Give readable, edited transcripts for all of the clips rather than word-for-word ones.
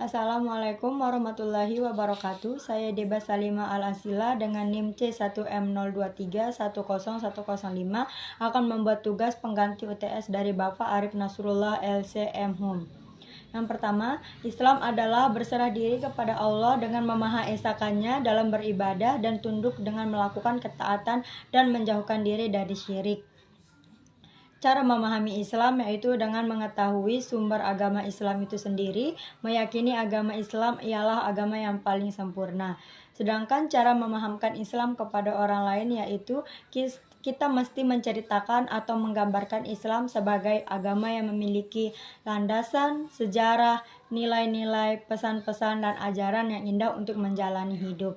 Assalamualaikum warahmatullahi wabarakatuh. Saya Deba Salima Al-Asila dengan NIM C1M023101005 akan membuat tugas pengganti UTS dari Bapak Arif Nasrullah LCM Hum. Yang pertama, Islam adalah berserah diri kepada Allah dengan memahaesakannya dalam beribadah dan tunduk dengan melakukan ketaatan dan menjauhkan diri dari syirik. Cara memahami Islam yaitu dengan mengetahui sumber agama Islam itu sendiri, meyakini agama Islam ialah agama yang paling sempurna. Sedangkan cara memahamkan Islam kepada orang lain yaitu kita mesti menceritakan atau menggambarkan Islam sebagai agama yang memiliki landasan, sejarah, nilai-nilai, pesan-pesan, dan ajaran yang indah untuk menjalani hidup.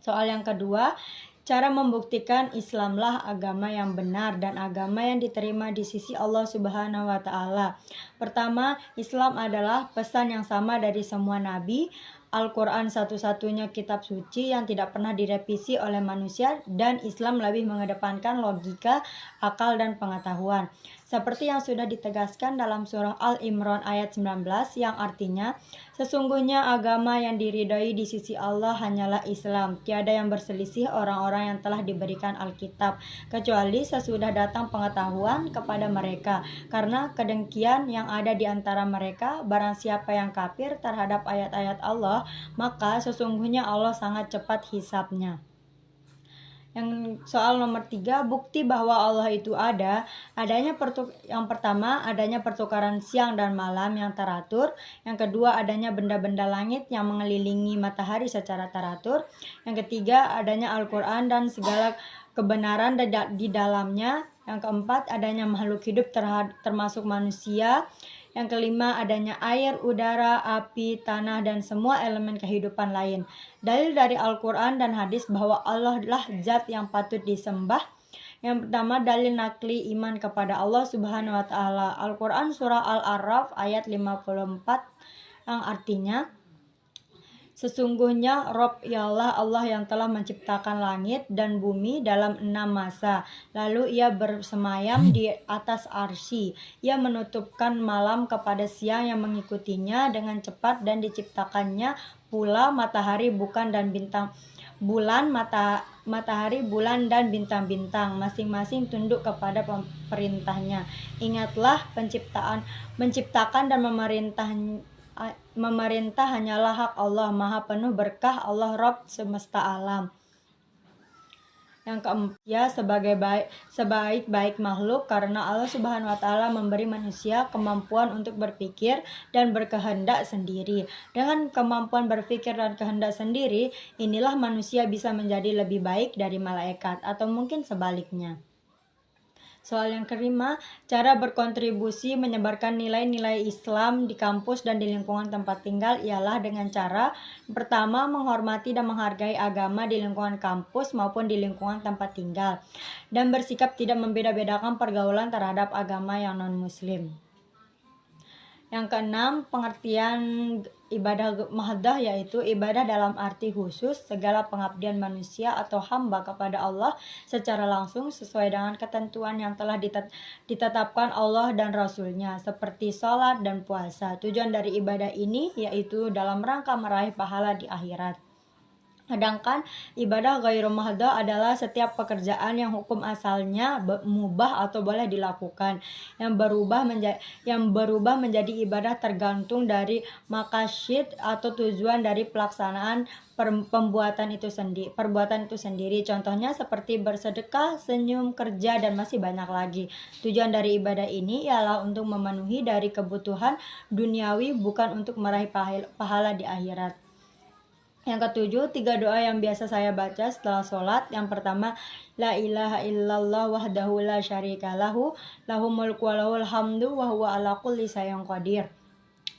Soal yang kedua, cara membuktikan Islamlah agama yang benar dan agama yang diterima di sisi Allah Subhanahu wa Ta'ala. Pertama, Islam adalah pesan yang sama dari semua nabi. Al-Quran satu-satunya kitab suci yang tidak pernah direvisi oleh manusia, dan Islam lebih mengedepankan logika, akal, dan pengetahuan. Seperti yang sudah ditegaskan dalam surah Al-Imran ayat 19 yang artinya, sesungguhnya agama yang diridhai di sisi Allah hanyalah Islam. Tiada yang berselisih orang-orang yang telah diberikan Alkitab, kecuali sesudah datang pengetahuan kepada mereka. Karena kedengkian yang ada di antara mereka, barang siapa yang kafir terhadap ayat-ayat Allah, maka sesungguhnya Allah sangat cepat hisabnya. Yang soal nomor 3, bukti bahwa Allah itu yang pertama adanya pertukaran siang dan malam yang teratur. Yang kedua adanya benda-benda langit yang mengelilingi matahari secara teratur. Yang ketiga adanya Al-Quran dan segala kebenaran di dalamnya. Yang keempat adanya makhluk hidup termasuk manusia. Yang kelima adanya air, udara, api, tanah, dan semua elemen kehidupan lain. Dalil dari Al-Quran dan hadis bahwa Allah adalah zat yang patut disembah. Yang pertama, dalil nakli iman kepada Allah Subhanahu wa Ta'ala. Al-Quran surah Al-A'raf ayat 54 yang artinya, sesungguhnya Rob ialah Allah yang telah menciptakan langit dan bumi dalam 6 masa. Lalu ia bersemayam di atas arsy. Ia menutupkan malam kepada siang yang mengikutinya dengan cepat, dan diciptakannya pula matahari, matahari, bulan, dan bintang-bintang, masing-masing tunduk kepada perintahnya. Ingatlah, menciptakan dan memerintah hanyalah hak Allah, maha penuh berkah Allah, Rabb semesta alam. Yang keempat, ya sebaik-baik makhluk, karena Allah Subhanahu wa Ta'ala memberi manusia kemampuan untuk berpikir dan berkehendak sendiri. Dengan kemampuan berpikir dan kehendak sendiri, inilah manusia bisa menjadi lebih baik dari malaikat, atau mungkin sebaliknya. Soal yang kelima, cara berkontribusi menyebarkan nilai-nilai Islam di kampus dan di lingkungan tempat tinggal ialah dengan cara pertama, menghormati dan menghargai agama di lingkungan kampus maupun di lingkungan tempat tinggal, dan bersikap tidak membeda-bedakan pergaulan terhadap agama yang non-muslim. Yang keenam, pengertian ibadah mahdah yaitu ibadah dalam arti khusus segala pengabdian manusia atau hamba kepada Allah secara langsung sesuai dengan ketentuan yang telah ditetapkan Allah dan Rasul-Nya, seperti sholat dan puasa. Tujuan dari ibadah ini yaitu dalam rangka meraih pahala di akhirat. Sedangkan ibadah ghairu mahdah adalah setiap pekerjaan yang hukum asalnya mubah atau boleh dilakukan, yang berubah menjadi ibadah tergantung dari maqasid atau tujuan dari pelaksanaan perbuatan itu sendiri. Contohnya seperti bersedekah, senyum, kerja, dan masih banyak lagi. Tujuan dari ibadah ini ialah untuk memenuhi dari kebutuhan duniawi, bukan untuk meraih pahala di akhirat. Yang ketujuh, 3 doa yang biasa saya baca setelah sholat. Yang pertama, la ilaha illallah wahdahu la syarika lahu, lahul mulku wa lahul hamdu wa huwa ala kulli syai'in qadir.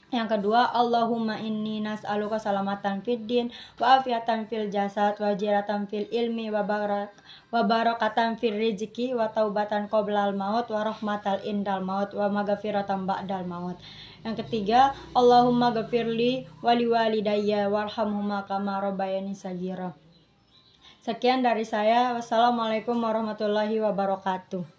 Yang kedua, Allahumma inni nas'aluka salamatan fid din wa afiatan fil jasad wa jiratan fil ilmi wa barakatan fil rizki wa taubatan qoblal maut wa rahmatal indal maut wa maghfiratan ba'dal maut. Yang ketiga, Allahumma ghafirli wali walidayya warhamhuma kama rabbayani shaghira. Sekian dari saya. Wassalamualaikum warahmatullahi wabarakatuh.